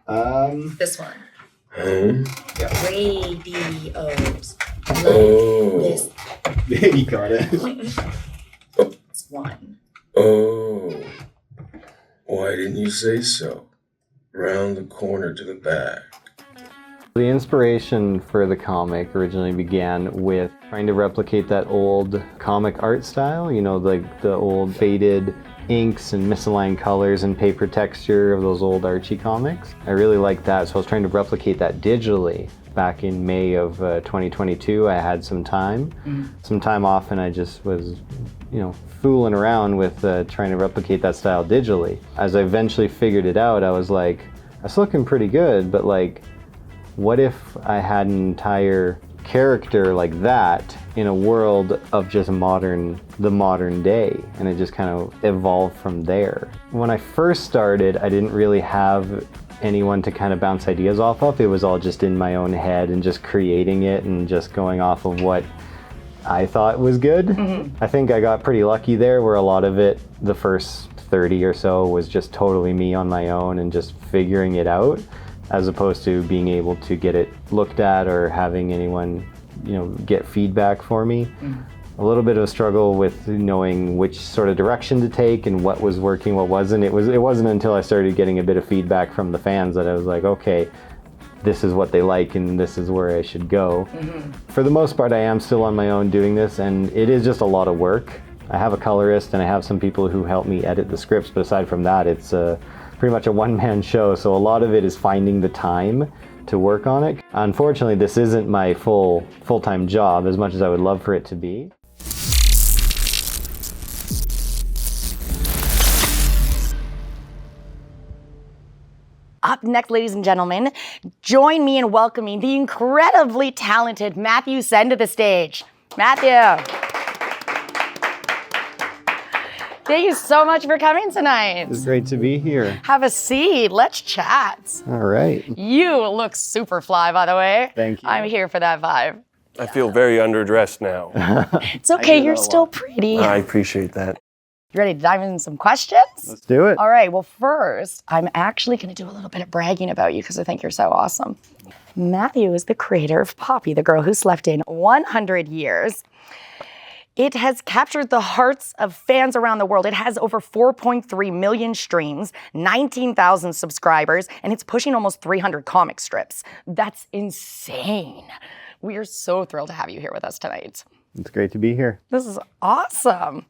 This one. Huh? Yeah. Radios. Oh. This. You got it. This one. Oh. Why didn't you say so? Round the corner to the back. The inspiration for the comic originally began with trying to replicate that old comic art style, you know, like the old faded inks and misaligned colors and paper texture of those old Archie comics. I really liked that, so I was trying to replicate that digitally. Back in May of 2022, I had some time off, and I just was, fooling around with trying to replicate that style digitally. As I eventually figured it out, I was like, that's looking pretty good, but like, what if I had an entire character like that in a world of just the modern day? And it just kind of evolved from there. When I first started, I didn't really have anyone to kind of bounce ideas off of. It was all just in my own head and just creating it and just going off of what I thought was good. I think I got pretty lucky there, where a lot of it, the first 30 or so, was just totally me on my own and just figuring it out, as opposed to being able to get it looked at or having anyone, get feedback for me. A little bit of a struggle with knowing which sort of direction to take and what was working, what wasn't. It wasn't until I started getting a bit of feedback from the fans that I was like, okay, this is what they like and this is where I should go. For the most part, I am still on my own doing this, and it is just a lot of work. I have a colorist and I have some people who help me edit the scripts, but aside from that, it's pretty much a one-man show, so a lot of it is finding the time to work on it. Unfortunately, this isn't my full-time job, as much as I would love for it to be. Up next, ladies and gentlemen, join me in welcoming the incredibly talented Matthew Sen to the stage. Matthew. Thank you so much for coming tonight. It's great to be here. Have a seat. Let's chat. All right. You look super fly, by the way. Thank you. I'm here for that vibe. I feel very underdressed now. It's okay, you're still pretty. I appreciate that. You ready to dive into some questions? Let's do it. All right, well, first, I'm actually going to do a little bit of bragging about you because I think you're so awesome. Matthew is the creator of Poppy, the girl who slept in 100 years. It has captured the hearts of fans around the world. It has over 4.3 million streams, 19,000 subscribers, and it's pushing almost 300 comic strips. That's insane. We are so thrilled to have you here with us tonight. It's great to be here. This is awesome.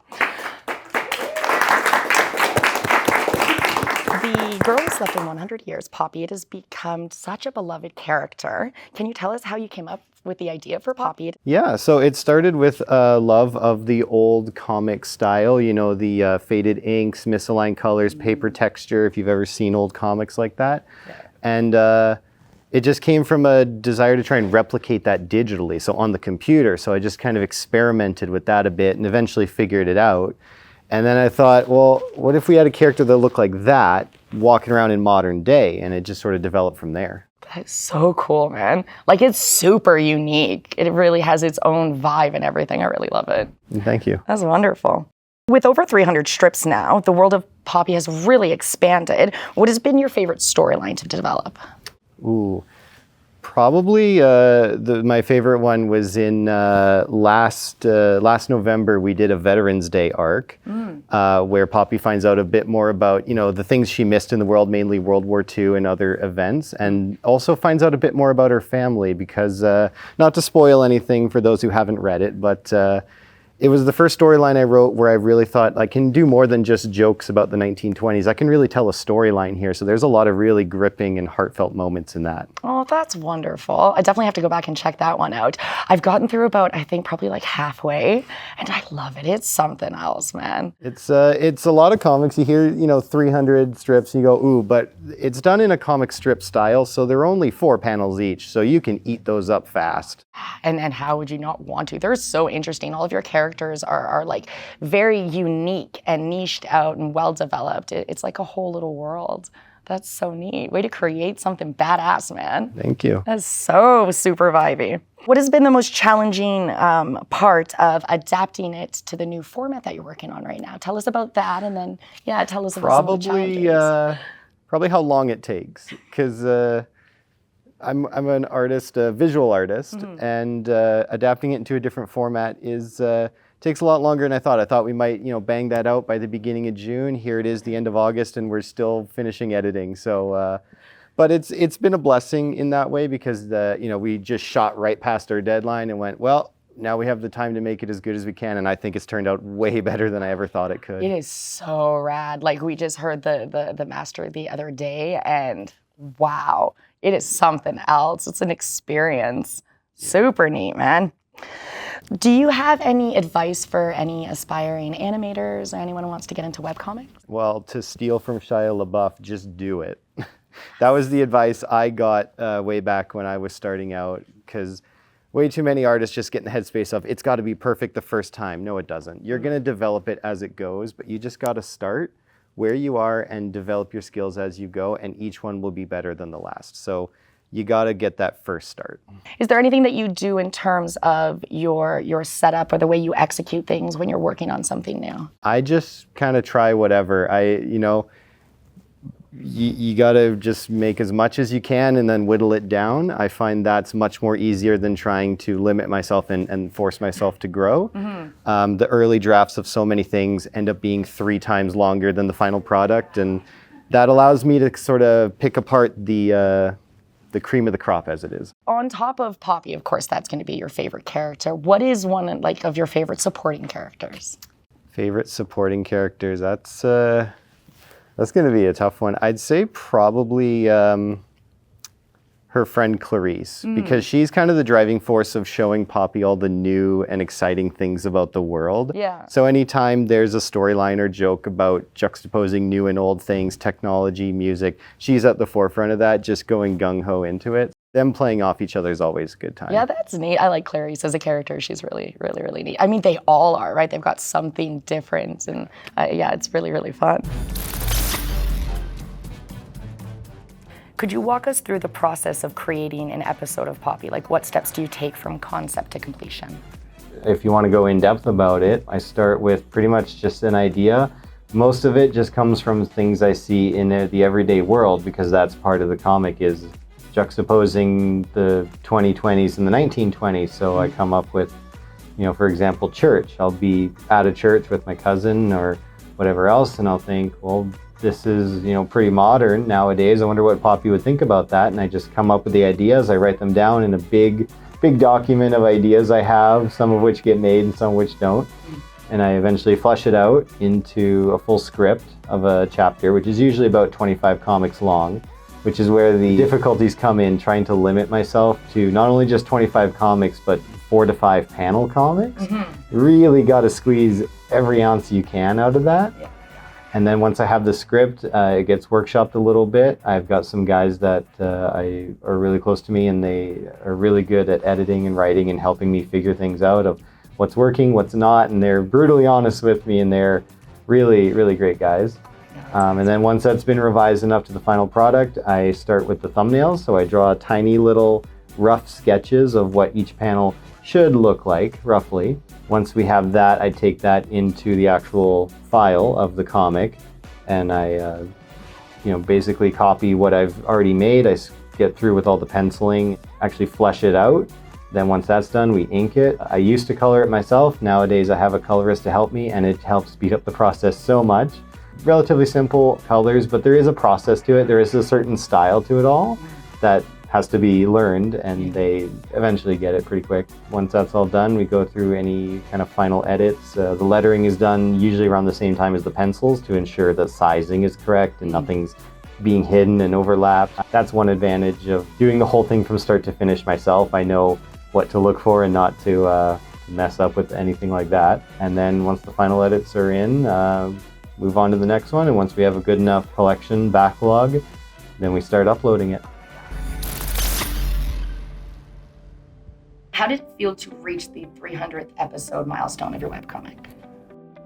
The girl who slept in 100 years, Poppy, it has become such a beloved character. Can you tell us how you came up with the idea for Poppy? Yeah, so it started with a love of the old comic style, the faded inks, misaligned colors, paper texture, if you've ever seen old comics like that. Yeah. And it just came from a desire to try and replicate that digitally, so on the computer. So I just kind of experimented with that a bit and eventually figured it out. And then I thought, well, what if we had a character that looked like that walking around in modern day? And it just sort of developed from there. That's so cool, man. Like, it's super unique. It really has its own vibe and everything. I really love it. Thank you. That's wonderful. With over 300 strips now, the world of Poppy has really expanded. What has been your favorite storyline to develop? Ooh. Probably my favorite one was in last November. We did a Veterans Day arc where Poppy finds out a bit more about the things she missed in the world, mainly World War II and other events, and also finds out a bit more about her family because not to spoil anything for those who haven't read it, but it was the first storyline I wrote where I really thought I can do more than just jokes about the 1920s. I can really tell a storyline here. So there's a lot of really gripping and heartfelt moments in that. Oh, that's wonderful. I definitely have to go back and check that one out. I've gotten through about, I think, probably like halfway, and I love it. It's something else, man. It's a lot of comics. You hear, 300 strips, and you go, ooh, but it's done in a comic strip style, so they're only 4 panels each, so you can eat those up fast. And how would you not want to? They're so interesting. All of your characters are like very unique and niched out and well developed. It's like a whole little world. That's so neat. Way to create something badass, man. Thank you. That's so super vibey. What has been the most challenging part of adapting it to the new format that you're working on right now? Tell us about that, and then tell us about some of the challenges. probably how long it takes, because I'm an artist, a visual artist, and adapting it into a different format takes a lot longer than I thought. I thought we might, bang that out by the beginning of June. Here it is, the end of August, and we're still finishing editing. So, but it's been a blessing in that way, because we just shot right past our deadline and went, well, now we have the time to make it as good as we can, and I think it's turned out way better than I ever thought it could. It is so rad. Like, we just heard the master the other day, and wow, it is something else. It's an experience. Super neat, man. Do you have any advice for any aspiring animators or anyone who wants to get into webcomics? Well, to steal from Shia LaBeouf, just do it. That was the advice I got way back when I was starting out, because way too many artists just get in the headspace of, it's got to be perfect the first time. No, it doesn't. You're going to develop it as it goes, but you just got to start where you are and develop your skills as you go, and each one will be better than the last. So you got to get that first start. Is there anything that you do in terms of your setup or the way you execute things when you're working on something new? I just kind of try whatever. You got to just make as much as you can and then whittle it down. I find that's much more easier than trying to limit myself and force myself to grow. The early drafts of so many things end up being 3 times longer than the final product, and that allows me to sort of pick apart the cream of the crop as it is. On top of Poppy, of course, that's going to be your favorite character. What is one of your favorite supporting characters? Favorite supporting characters? That's going to be a tough one. I'd say probably her friend Clarice, because she's kind of the driving force of showing Poppy all the new and exciting things about the world. Yeah. So anytime there's a storyline or joke about juxtaposing new and old things, technology, music, she's at the forefront of that, just going gung-ho into it. Them playing off each other is always a good time. Yeah, that's neat. I like Clarice as a character. She's really, really, really neat. I mean, they all are, right? They've got something different, and yeah, it's really, really fun. Could you walk us through the process of creating an episode of Poppy? Like, what steps do you take from concept to completion? If you want to go in depth about it, I start with pretty much just an idea. Most of it just comes from things I see in the everyday world, because that's part of the comic, is juxtaposing the 2020s and the 1920s. So I come up with, for example, church. I'll be at a church with my cousin or whatever else, and I'll think, well, this is, pretty modern nowadays. I wonder what Poppy would think about that. And I just come up with the ideas. I write them down in a big document of ideas I have, some of which get made and some of which don't. And I eventually flesh it out into a full script of a chapter, which is usually about 25 comics long, which is where the difficulties come in, trying to limit myself to not only just 25 comics, but 4 to 5 panel comics. Really got to squeeze every ounce you can out of that. Yeah. And then once I have the script, it gets workshopped a little bit. I've got some guys that are really close to me, and they are really good at editing and writing and helping me figure things out of what's working, what's not, and they're brutally honest with me, and they're really, really great guys. And then once that's been revised enough to the final product, I start with the thumbnails. So I draw tiny little rough sketches of what each panel should look like, roughly. Once we have that, I take that into the actual file of the comic, and I basically copy what I've already made. I get through with all the penciling, actually flesh it out. Then once that's done, we ink it. I used to color it myself. Nowadays I have a colorist to help me, and it helps speed up the process so much. Relatively simple colors, but there is a process to it. There is a certain style to it all that has to be learned, and they eventually get it pretty quick. Once that's all done, we go through any kind of final edits. The lettering is done usually around the same time as the pencils to ensure that sizing is correct and nothing's being hidden and overlapped. That's one advantage of doing the whole thing from start to finish myself. I know what to look for and not to mess up with anything like that. And then once the final edits are in, move on to the next one. And once we have a good enough collection backlog, then we start uploading it. How did it feel to reach the 300th episode milestone of your webcomic?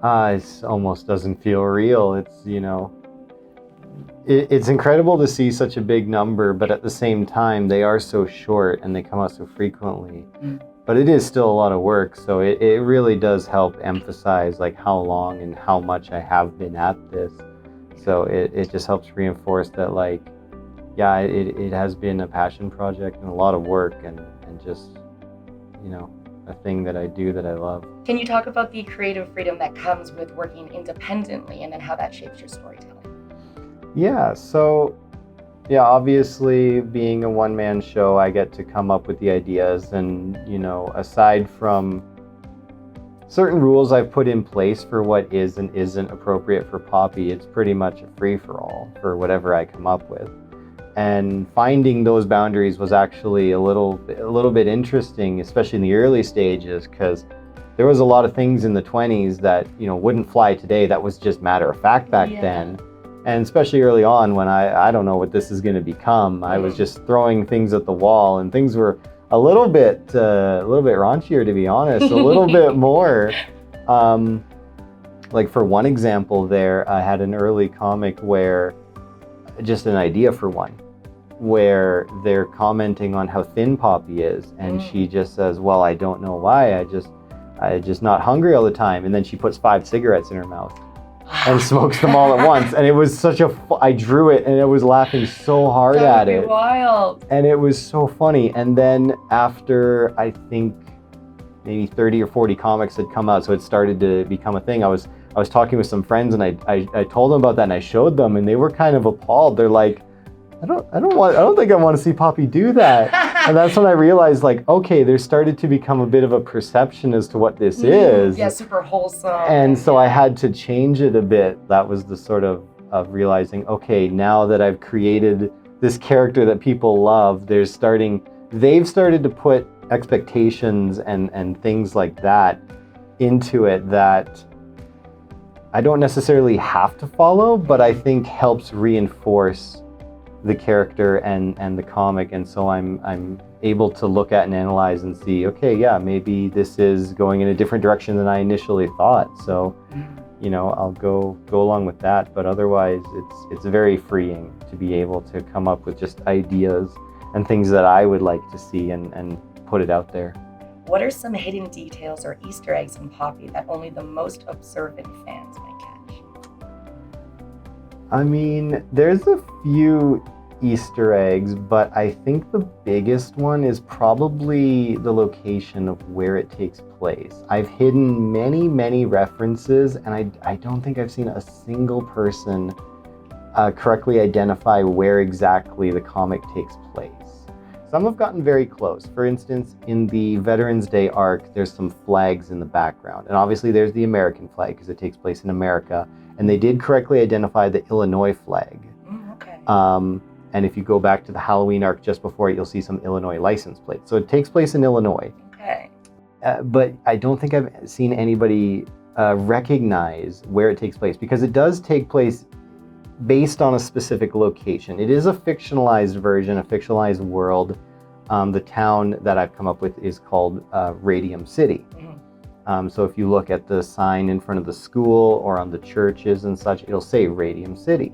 It almost doesn't feel real. It's, it's incredible to see such a big number, but at the same time, they are so short and they come out so frequently. But it is still a lot of work, so it really does help emphasize like how long and how much I have been at this. So it just helps reinforce that, like, yeah, it has been a passion project and a lot of work and just, you know, a thing that I do that I love. Can you talk about the creative freedom that comes with working independently and then how that shapes your storytelling? Yeah, so yeah, obviously being a one-man show, I get to come up with the ideas and, you know, aside from certain rules I've put in place for what is and isn't appropriate for Poppy, it's pretty much a free-for-all for whatever I come up with. And finding those boundaries was actually a little bit interesting, especially in the early stages, because there was a lot of things in the 20s that, you know, wouldn't fly today. That was just matter of fact back then. And especially early on when I don't know what this is going to become. I was just throwing things at the wall, and things were a little bit raunchier, to be honest, a little bit more. Like for one example there, I had an early comic where, just an idea for one, where they're commenting on how thin Poppy is, and she just says, well, I don't know why, I just not hungry all the time. And then she puts 5 cigarettes in her mouth and smokes them all at once. And it was such I drew it and I was laughing so hard at it. Wild. And it was so funny. And then after, I think maybe 30 or 40 comics had come out, so it started to become a thing, I was talking with some friends, and I told them about that, and I showed them, and they were kind of appalled. They're like, I don't think I want to see Poppy do that. And that's when I realized, like, okay, there started to become a bit of a perception as to what this is. Yeah, super wholesome. And so I had to change it a bit. That was the sort of realizing, okay, now that I've created this character that people love, they've started to put expectations and things like that into it that I don't necessarily have to follow, but I think helps reinforce the character and the comic. And so I'm able to look at and analyze and see, okay, yeah, maybe this is going in a different direction than I initially thought. So, you know, I'll go along with that. But otherwise, it's very freeing to be able to come up with just ideas and things that I would like to see and put it out there. What are some hidden details or Easter eggs in Poppy that only the most observant fans might catch? I mean, there's a few Easter eggs, but I think the biggest one is probably the location of where it takes place. I've hidden many references, and I don't think I've seen a single person correctly identify where exactly the comic takes place. Some have gotten very close. For instance, in the Veterans Day arc, there's some flags in the background. And obviously there's the American flag because it takes place in America. And they did correctly identify the Illinois flag. Okay. And if you go back to the Halloween arc just before it, you'll see some Illinois license plates. So it takes place in Illinois. Okay. But I don't think I've seen anybody recognize where it takes place, because it does take place based on a specific location. It is a fictionalized version, a fictionalized world. The town that I've come up with is called Radium City. So if you look at the sign in front of the school or on the churches and such, it'll say Radium City.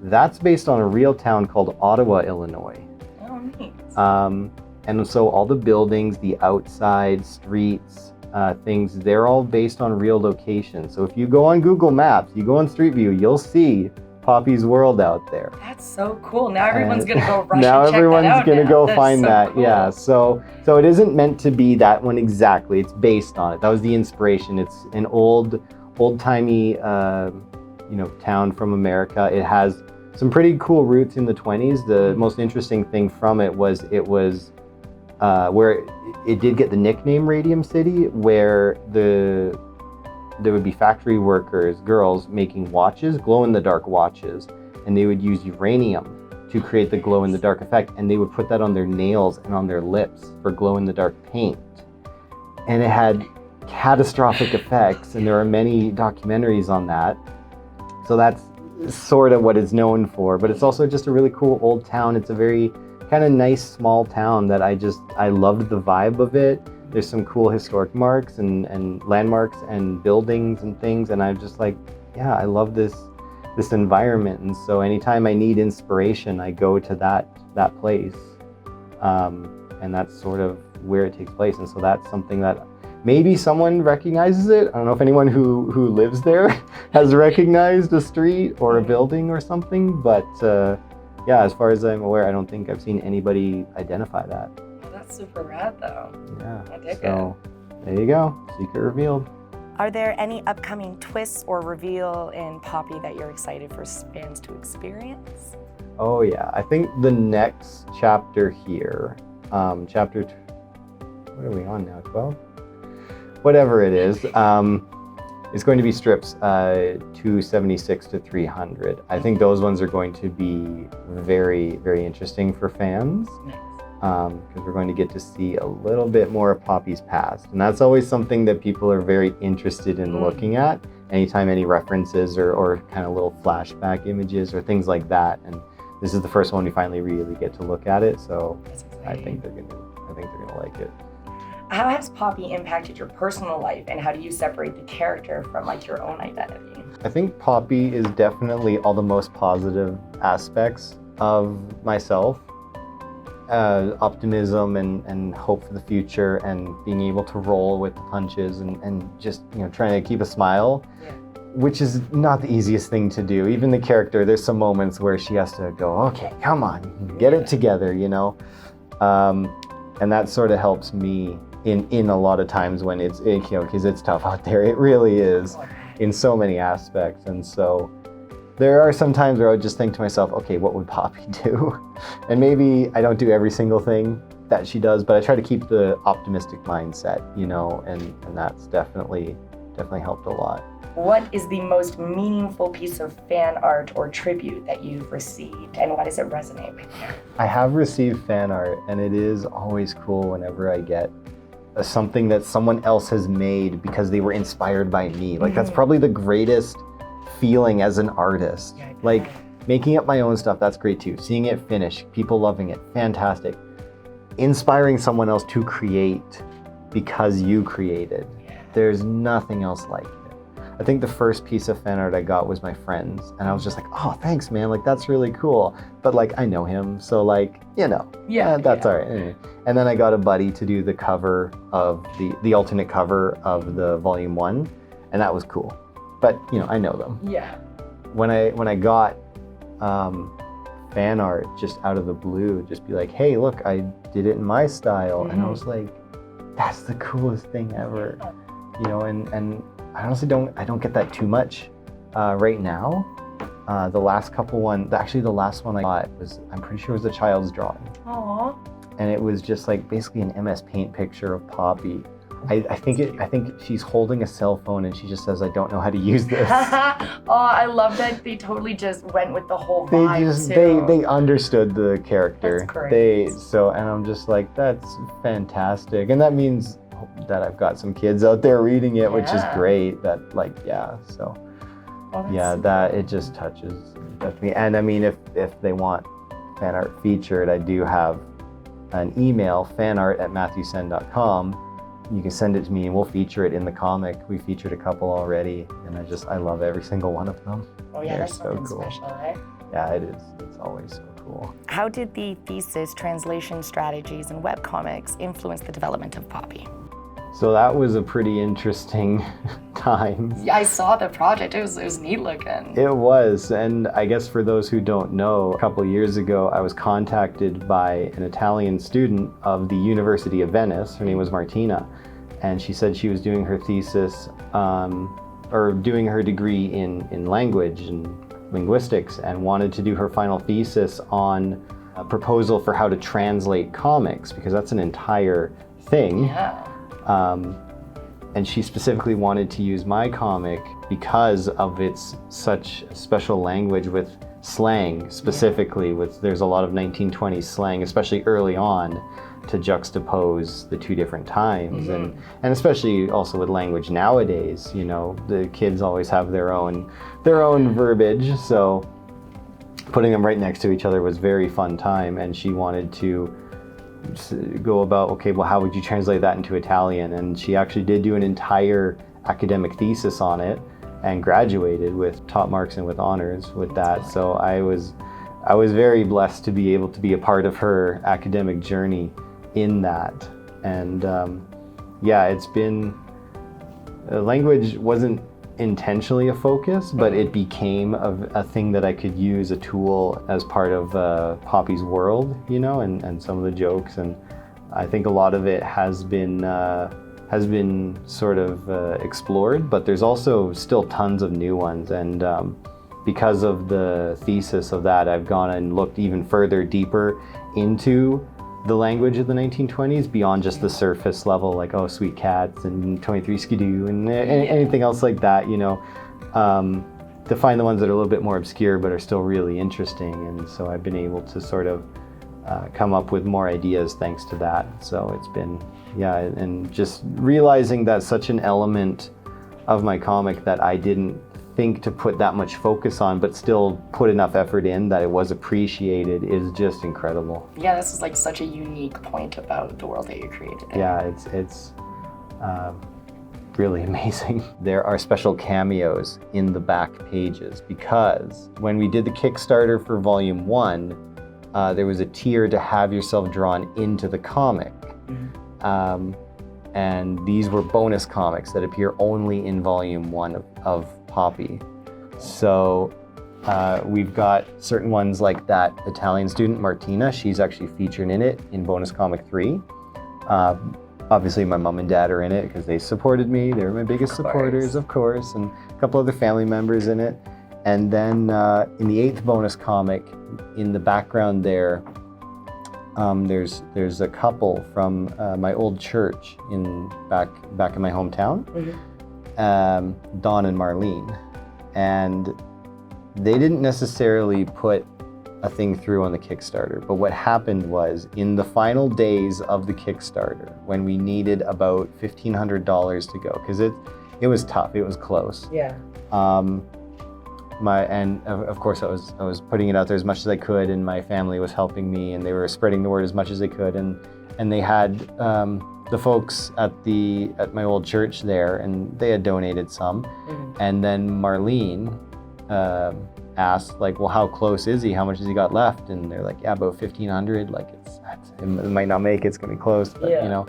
That's based on a real town called Ottawa, Illinois. Oh, neat. And so all the buildings, the outside streets, things, they're all based on real locations. So if you go on Google Maps, you go on Street View, you'll see Poppy's world out there. That's so cool. Now everyone's gonna go rush now and check everyone's that out gonna now. go That's find so that. cool. Yeah. So it isn't meant to be that one exactly. It's based on it. That was the inspiration. It's an old-timey town from America. It has some pretty cool roots in the 20s. The most interesting thing from it was where it did get the nickname Radium City, where there would be factory workers, girls, making watches, glow-in-the-dark watches, and they would use uranium to create the glow-in-the-dark effect, and they would put that on their nails and on their lips for glow-in-the-dark paint. And it had catastrophic effects, and there are many documentaries on that. So that's sort of what it's known for, but it's also just a really cool old town. It's a very kind of nice small town that I loved the vibe of it. There's some cool historic marks and landmarks and buildings and things, and I'm just like, yeah, I love this environment. And so anytime I need inspiration, I go to that place, and that's sort of where it takes place. And so that's something that maybe someone recognizes it. I don't know if anyone who lives there has recognized a street or a building or something, but yeah, as far as I'm aware, I don't think I've seen anybody identify that. Oh, that's super rad though. Yeah. I dig So there you go. Secret revealed. Are there any upcoming twists or reveal in Poppy that you're excited for fans to experience? Oh yeah, I think the next chapter here, what are we on now, 12? Whatever it is going to be strips 276 to 300. I think those ones are going to be very, very interesting for fans. Because we're going to get to see a little bit more of Poppy's past. And that's always something that people are very interested in looking at, anytime any references or kind of little flashback images or things like that. And this is the first one we finally really get to look at it, so I think they're gonna like it. How has Poppy impacted your personal life, and how do you separate the character from like your own identity? I think Poppy is definitely all the most positive aspects of myself. Optimism and hope for the future, and being able to roll with the punches and just, you know, trying to keep a smile, which is not the easiest thing to do. Even the character, there's some moments where she has to go, okay, come on, get it together, you know? And that sort of helps me in a lot of times when it's, you know, because it's tough out there. It really is in so many aspects. And so there are some times where I would just think to myself, okay, what would Poppy do? And maybe I don't do every single thing that she does, but I try to keep the optimistic mindset, you know, and that's definitely helped a lot. What is the most meaningful piece of fan art or tribute that you've received, and why does it resonate with you? I have received fan art, and it is always cool whenever I get something that someone else has made because they were inspired by me. Like that's probably the greatest feeling as an artist. Like making up my own stuff, that's great too. Seeing it finish, people loving it, fantastic. Inspiring someone else to create because you created. There's nothing else like it. I think the first piece of fan art I got was my friend's, and I was just like, oh, thanks, man. Like, that's really cool. But like, I know him, so like, you know, that's all right. Anyway. And then I got a buddy to do the cover of the alternate cover of the volume 1, and that was cool. But you know, I know them. Yeah. When I got fan art just out of the blue, just be like, hey, look, I did it in my style, and I was like, that's the coolest thing ever. You know, and I honestly don't get that too much right now. The last the last one I got was, I'm pretty sure it was a child's drawing. Aww. And it was just like basically an MS Paint picture of Poppy. I think she's holding a cell phone and she just says, I don't know how to use this. Oh, I love that they totally just went with the whole vibe too. They understood the character. That's great. And I'm just like, that's fantastic. And that means that I've got some kids out there reading it, which is great. That like, so it just touches me. And I mean, if they want fan art featured, I do have an email, fanart@matthewsen.com. You can send it to me and we'll feature it in the comic. We featured a couple already, and I love every single one of them. Oh yeah, that's so cool. Special, right? Yeah, it is. It's always so cool. How did the thesis, translation strategies, and webcomics influence the development of Poppy? So that was a pretty interesting time. Yeah, I saw the project. It was neat looking. It was, and I guess for those who don't know, a couple years ago I was contacted by an Italian student of the University of Venice. Her name was Martina, and she said she was doing her thesis, or doing her degree in language and linguistics, and wanted to do her final thesis on a proposal for how to translate comics, because that's an entire thing. Yeah. And she specifically wanted to use my comic because of its such special language with slang, specifically. There's a lot of 1920s slang, especially early on, to juxtapose the two different times, and especially also with language nowadays. You know, the kids always have their own verbiage, so putting them right next to each other was a very fun time. And she wanted to go about, okay, well, how would you translate that into Italian? And she actually did do an entire academic thesis on it and graduated with top marks and with honors with that. So I was very blessed to be able to be a part of her academic journey in that. And yeah, it's been, language wasn't intentionally a focus, but it became a thing that I could use, a tool as part of Poppy's world, you know, and some of the jokes. And I think a lot of it has been sort of explored, but there's also still tons of new ones. And because of the thesis of that, I've gone and looked even further, deeper into the language of the 1920s beyond just the surface level, like, oh, sweet cats and 23 skidoo and anything else like that, you know, to find the ones that are a little bit more obscure but are still really interesting. And so I've been able to sort of come up with more ideas thanks to that. So it's been, yeah, and just realizing that such an element of my comic that I didn't think to put that much focus on, but still put enough effort in that it was appreciated is just incredible. Yeah, this is like such a unique point about the world that you created. Yeah, it's really amazing. There are special cameos in the back pages because when we did the Kickstarter for Volume 1, there was a tier to have yourself drawn into the comic. And these were bonus comics that appear only in Volume 1 of Poppy. So we've got certain ones like that Italian student, Martina, she's actually featured in it in bonus comic 3. Obviously my mom and dad are in it because they supported me. They were my biggest supporters, of course, and a couple other family members in it. And then in the 8th bonus comic, in the background there's a couple from my old church back in my hometown, Dawn and Marlene, and they didn't necessarily put a thing through on the Kickstarter, but what happened was in the final days of the Kickstarter, when we needed about $1,500 to go, because it was tough, it was close. Yeah. Of course I was putting it out there as much as I could, and my family was helping me, and they were spreading the word as much as they could, and they had the folks at my old church there, and they had donated some, and then Marlene asked, like, well, how close is he? How much has he got left? And they're like, yeah, about 1,500. Like, it might not make it. It's gonna be close, but you know.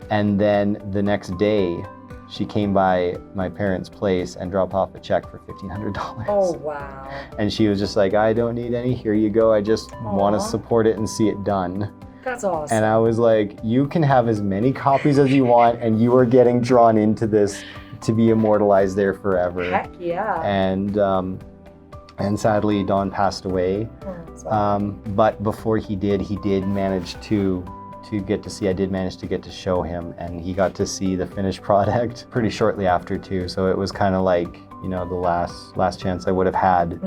And then the next day, she came by my parents' place and dropped off a check for $1,500. Oh, wow. And she was just like, I don't need any, here you go. I just want to support it and see it done. That's awesome. And I was like, you can have as many copies as you want, and you are getting drawn into this to be immortalized there forever. Heck yeah. And sadly, Don passed away. But before he did manage to get to see, I did manage to get to show him, and he got to see the finished product pretty shortly after too. So it was kind of like, you know, the last chance I would have had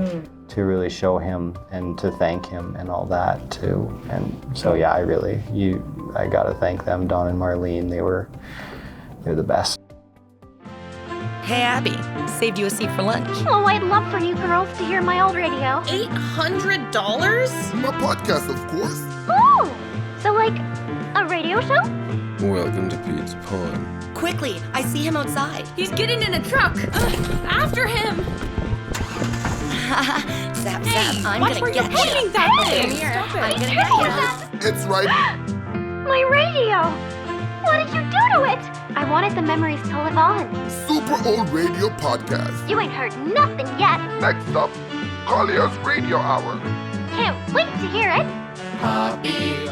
to really show him and to thank him and all that too. And so yeah, I gotta thank them, Don and Marlene. They're the best. Hey, Abby, saved you a seat for lunch. Oh, I'd love for you girls to hear my old radio. $800? My podcast, of course. Oh, so like a radio show? Welcome to Pete's Pond. Quickly, I see him outside. He's getting in a truck. After him. Zap, Hey, zap, I'm watch gonna where you're get pointing you. that way. Come here, Stop it. I'm gonna Be get careful you. with that. It's right. My radio. What did you do to it? I wanted the memories to live on. Super old radio podcast. You ain't heard nothing yet. Next up, Collier's Radio Hour. Can't wait to hear it. Poppy,